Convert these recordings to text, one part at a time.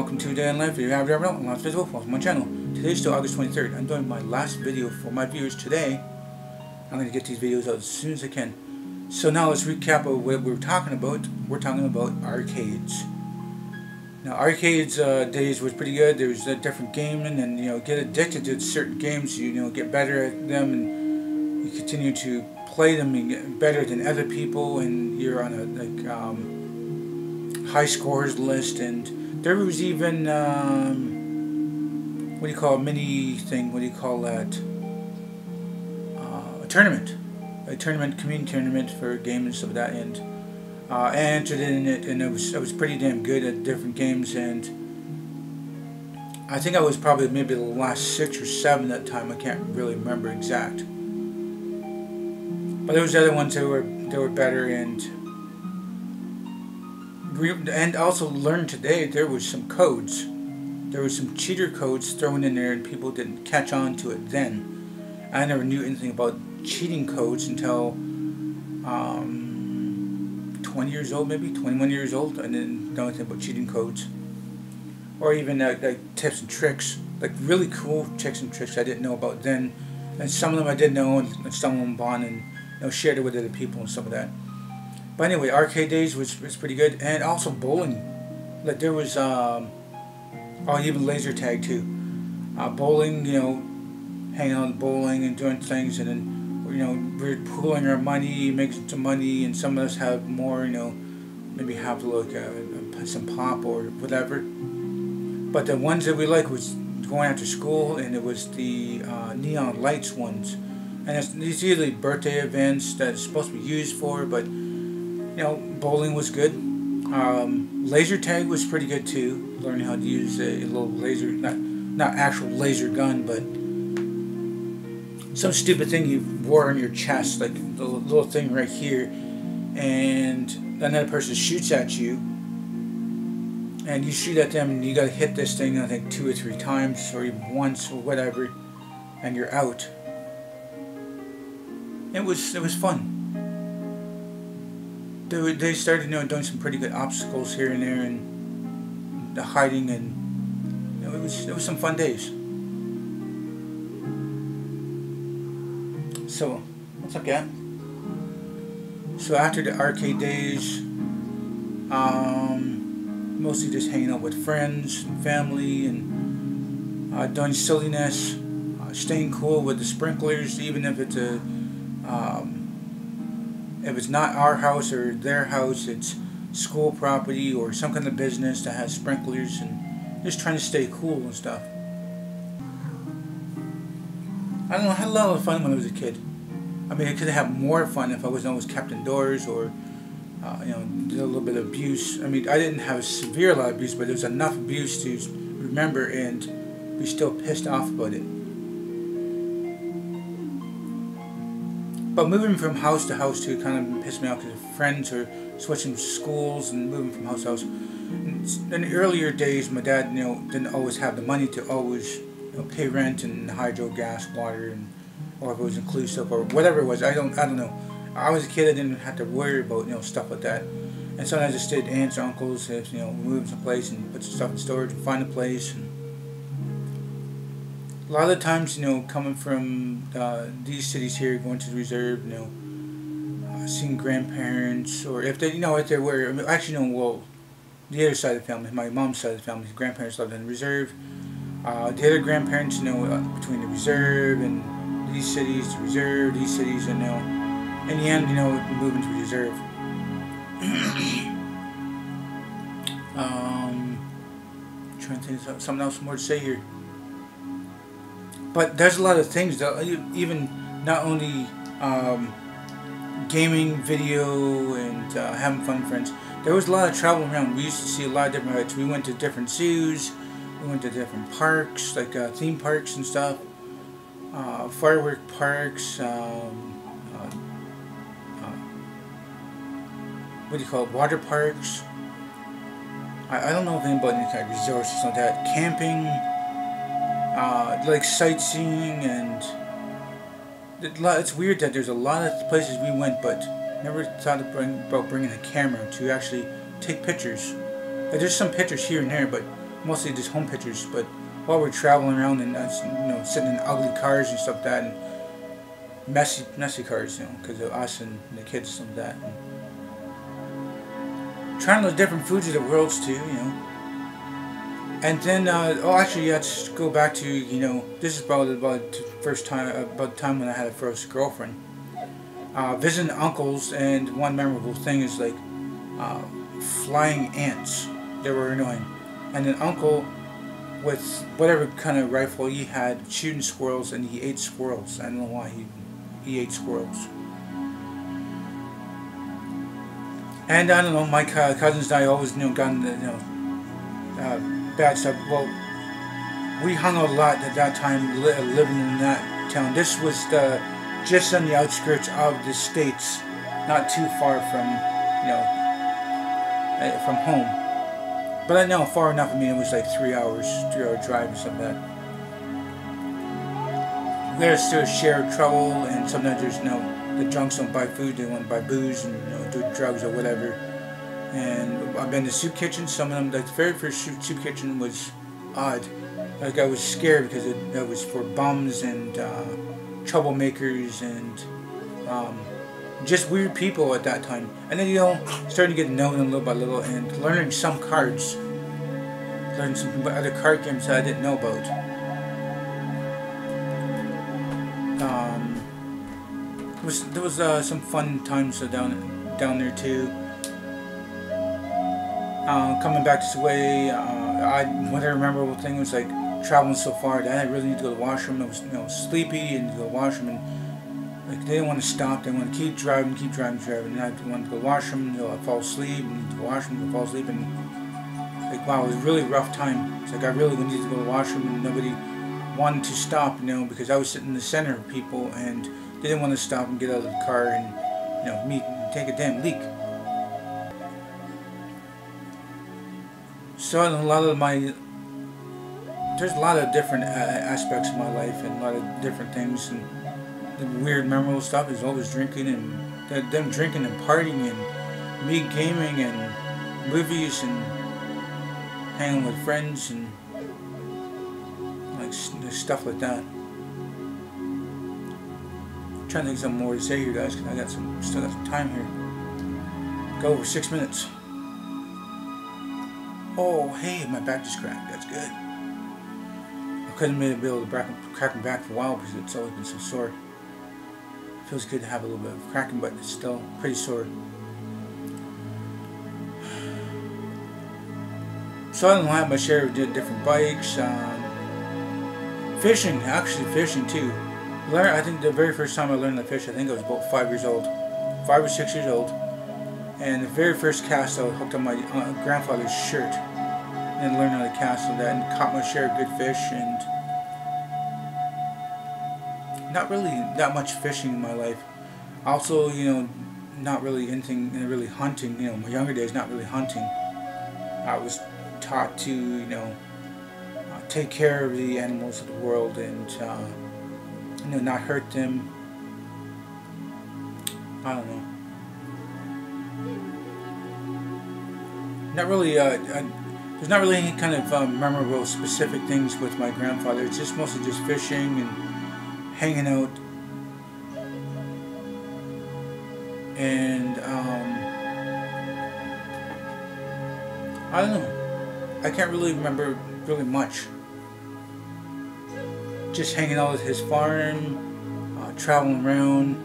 welcome to Day in Life. You're Aboriginal, LostPhoenixWolf. Welcome to my channel. Today's still August 23rd. I'm doing my last video for my viewers today. I'm going to get these videos out as soon as I can. So now let's recap of what we were talking about. We're talking about arcades. Now arcades days was pretty good. There was a different gaming, and get addicted to certain games. You get better at them, and you continue to play them and get better than other people, and you're on a high scores list. And there was even what do you call a mini thing? What do you call that? A tournament, community tournament for a game and stuff like that. And I entered in it, and I was pretty damn good at different games. And I think I was probably maybe the last 6 or 7 that time. I can't really remember exact. But there was other ones that were better, and also learned today there was some codes. There was some cheater codes thrown in there, and people didn't catch on to it then. I never knew anything about cheating codes until 20 years old, maybe 21 years old. I didn't know anything about cheating codes, or even like tips and tricks, like really cool tricks and tricks I didn't know about then. And some of them I did know, and some of them bond and shared it with other people and some of that. But anyway, arcade days was pretty good, and also bowling. Like there was even laser tag too. Bowling, hanging out bowling and doing things, and then we're pooling our money, making some money, and some of us have more, maybe have like some pop or whatever. But the ones that we like was going after school, and it was the neon lights ones. And it's usually birthday events that it's supposed to be used for, but bowling was good. Laser tag was pretty good too. Learning how to use a little laser, not actual laser gun, but some stupid thing you wore on your chest, like the little thing right here, and another person shoots at you, and you shoot at them, and you gotta hit this thing I think 2 or 3 times, or even once, or whatever, and you're out. It was fun. They started doing some pretty good obstacles here and there, and the hiding, and it was some fun days. So let's look at. So after the arcade days, mostly just hanging out with friends and family, and doing silliness, staying cool with the sprinklers, even if it's if it's not our house or their house, it's school property or some kind of business that has sprinklers, and just trying to stay cool and stuff. I don't know, I had a lot of fun when I was a kid. I mean, I could have more fun if I wasn't always kept indoors, or did a little bit of abuse. I mean, I didn't have a lot of abuse, but there was enough abuse to remember and be still pissed off about it. But moving from house to house too kind of pissed me off, because friends are switching schools and moving from house to house. In the earlier days, my dad, didn't always have the money to always pay rent and hydro, gas, water, and or if it was inclusive or whatever it was. I don't know. I was a kid. I didn't have to worry about stuff like that. And sometimes I stayed at aunts or uncles if we moved someplace and put stuff in storage and find a place. And a lot of the times, coming from these cities here, going to the reserve, seeing grandparents, or if they, if they were, actually, well, the other side of the family, my mom's side of the family, his grandparents lived in the reserve. The other grandparents, between the reserve and these cities, the reserve, these cities, and in the end, moving to the reserve. Trying to think of something else more to say here. But there's a lot of things that even not only gaming, video, and having fun with friends. There was a lot of travel around. We used to see a lot of different rides. We went to different zoos. We went to different parks, like theme parks and stuff. Firework parks. What do you call it? Water parks. I don't know if anybody any kind of resorts or something like that. Camping. Like sightseeing, and it's weird that there's a lot of places we went, but never thought about bringing a camera to actually take pictures. Like, there's some pictures here and there, but mostly just home pictures. But while we're traveling around and sitting in ugly cars and stuff like that, and messy cars, because of us and the kids and that. And trying those different foods of the worlds too, And then, let's go back to, this is about the time when I had a first girlfriend. Visiting uncles, and one memorable thing is like flying ants. They were annoying. And an uncle, with whatever kind of rifle he had, shooting squirrels, and he ate squirrels. I don't know why he ate squirrels. And I don't know, my cousins and I always gotten bad stuff. Well, we hung out a lot at that time, living in that town. This was just on the outskirts of the States, not too far from home. But I know far enough. I mean, it was like 3 hour drive or something like that. We had to share trouble, and sometimes there's the drunks don't buy food; they want to buy booze and do drugs or whatever. And I've been to soup kitchens. Some of them, like the very first soup kitchen was odd. Like I was scared because it was for bums and troublemakers and just weird people at that time. And then starting to get to know them little by little and learning some cards, learning some other card games that I didn't know about. There was some fun times down there too. Coming back this way, what I remember one thing was like traveling so far that I really need to go to the washroom. I was sleepy and to go to the washroom, and like they didn't want to stop. They want to keep driving. And I wanted to go to the washroom. I fall asleep and to the washroom, fall asleep, and like wow, it was a really rough time. It's like I really needed to go to the washroom, and nobody wanted to stop, because I was sitting in the center of people, and they didn't want to stop and get out of the car and take a damn leak. So there's a lot of different aspects of my life, and a lot of different things, and the weird memorable stuff is always drinking, and them drinking and partying, and me gaming, and movies, and hanging with friends, and like stuff like that. I'm trying to think of something more to say here, guys, because I still got some time here. Go over 6 minutes. Oh, hey, my back just cracked. That's good. I couldn't be able to crack my back for a while because it's always been so sore. It feels good to have a little bit of cracking, but it's still pretty sore. So I don't have my share of different bikes. Fishing too. I think the very first time I learned to fish, I think I was about 5 years old. 5 or 6 years old. And the very first cast I hooked on my grandfather's shirt and learned how to cast on that, and caught my share of good fish, and not really that much fishing in my life. Also, not really anything really hunting. My younger days, not really hunting. I was taught to, take care of the animals of the world and, not hurt them. I don't know. Not really, there's not really any kind of memorable specific things with my grandfather. It's just mostly just fishing and hanging out. And, I don't know. I can't really remember really much. Just hanging out at his farm, traveling around,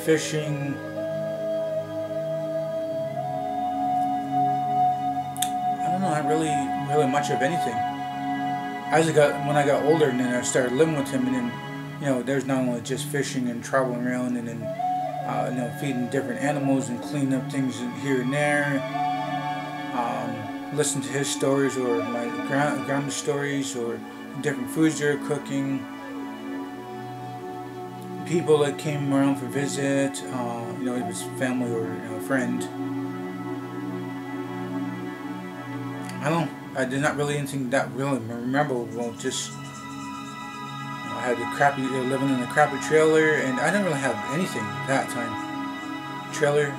fishing. Not really much of anything. When I got older, and then I started living with him, and then there's not only just fishing and traveling around, and then feeding different animals and cleaning up things here and there, listening to his stories or my grandma's stories or different foods they're cooking, people that came around for visit, it was family or a friend. I don't know. There's not really anything that really memorable. Just I had living in a crappy trailer, and I didn't really have anything at that time. Trailer,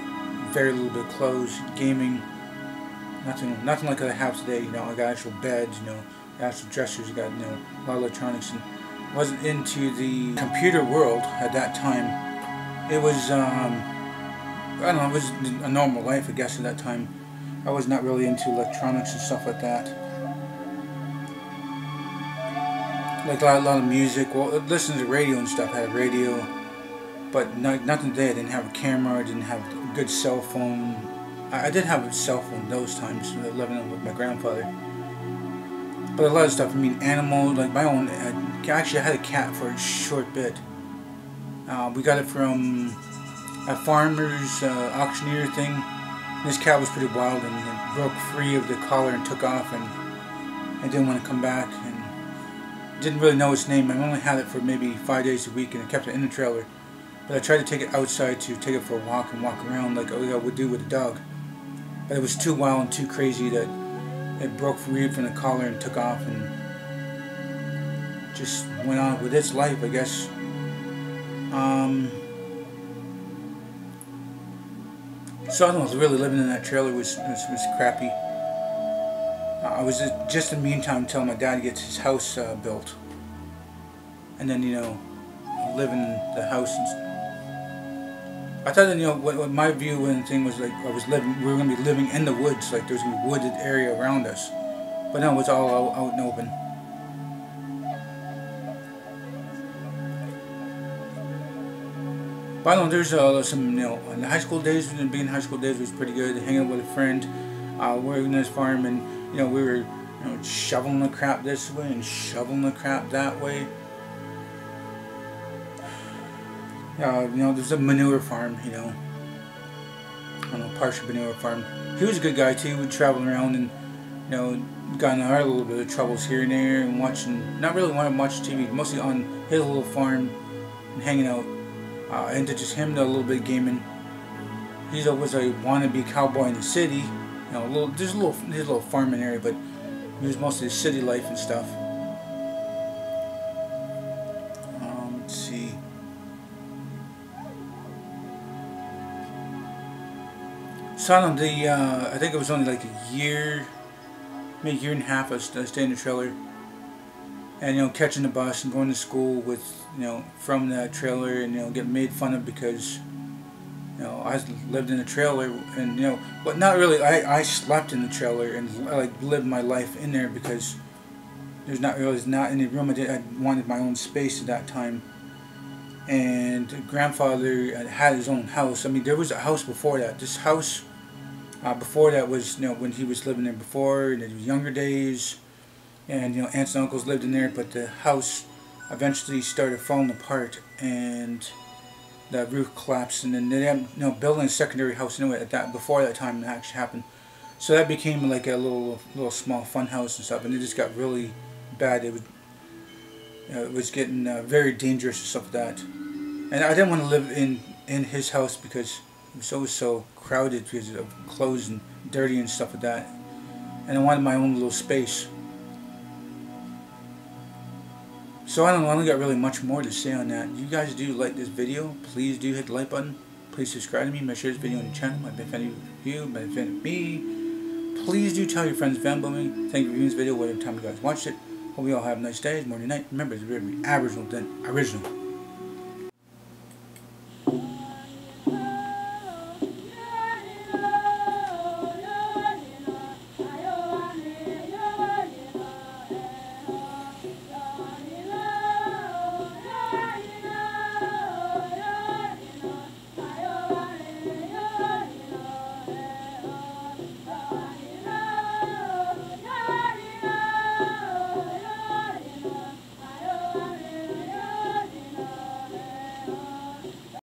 very little bit of clothes, gaming, Nothing like I have today. You know, I got actual beds, you know, actual dressers. You got, you know, a lot of electronics, and wasn't into the computer world at that time. It was I don't know. It was a normal life, I guess, at that time. I was not really into electronics and stuff like that. Like a lot of music. Well, listen to the radio and stuff. I had a radio, but nothing today. I didn't have a camera. I didn't have a good cell phone. I did have a cell phone those times, living with my grandfather. But a lot of stuff. I mean, animals, like my own. Actually, I had a cat for a short bit. We got it from a farmer's auctioneer thing. This cat was pretty wild, and it broke free of the collar and took off, and I didn't want to come back, and didn't really know its name. I only had it for maybe 5 days a week, and I kept it in the trailer. But I tried to take it outside to take it for a walk and walk around like I would do with a dog. But it was too wild and too crazy that it broke free from the collar and took off and just went on with its life, I guess. So I don't know, really living in that trailer was crappy. I was just in the meantime telling my dad to get his house built, and then, you know, live in the house. I thought that, you know, what my view and thing was, like, we were going to be living in the woods, like there was going to be wooded area around us, but no, it was all out and open. But I don't know, there's some, you know, in the high school days, being in high school days was pretty good. Hanging out with a friend, working on this farm, and, you know, we were, you know, shoveling the crap this way and shoveling the crap that way. You know, there's a manure farm, you know, I don't know, partial manure farm. He was a good guy too. We'd travel around and, you know, got in a little bit of troubles here and there, and watching, not really wanting to watch TV, mostly on his little farm and hanging out. Into just him, a little bit of gaming. He's always a wannabe cowboy in the city. You know, his little farming area, but he was mostly the city life and stuff. Let's see. So I don't know, I think it was only like a year, maybe a year and a half. I stayed in the trailer, and, you know, catching the bus and going to school with, you know, from that trailer, and, you know, getting made fun of because, you know, I lived in a trailer, and, you know, but not really. I slept in the trailer and like lived my life in there because there's not any room. I wanted my own space at that time, and grandfather had his own house. I mean, there was a house before that. This house before that was, you know, when he was living there before, in his younger days. And, you know, aunts and uncles lived in there, but the house eventually started falling apart, and the roof collapsed, and then they ended up, you know, building a secondary house anyway before that time that actually happened. So that became like a little small fun house and stuff, and it just got really bad. It was getting very dangerous and stuff like that. And I didn't want to live in his house because it was always so crowded because of clothes and dirty and stuff like that. And I wanted my own little space. So I don't know, I don't got really much more to say on that. You guys do like this video, please do hit the like button. Please subscribe to me, make sure this video on your channel might benefit you, might benefit me. Please do tell your friends and family about me. Thank you for viewing this video, whatever time you guys watched it. Hope you all have nice days, morning, night. Remember, it's very Aboriginal than original.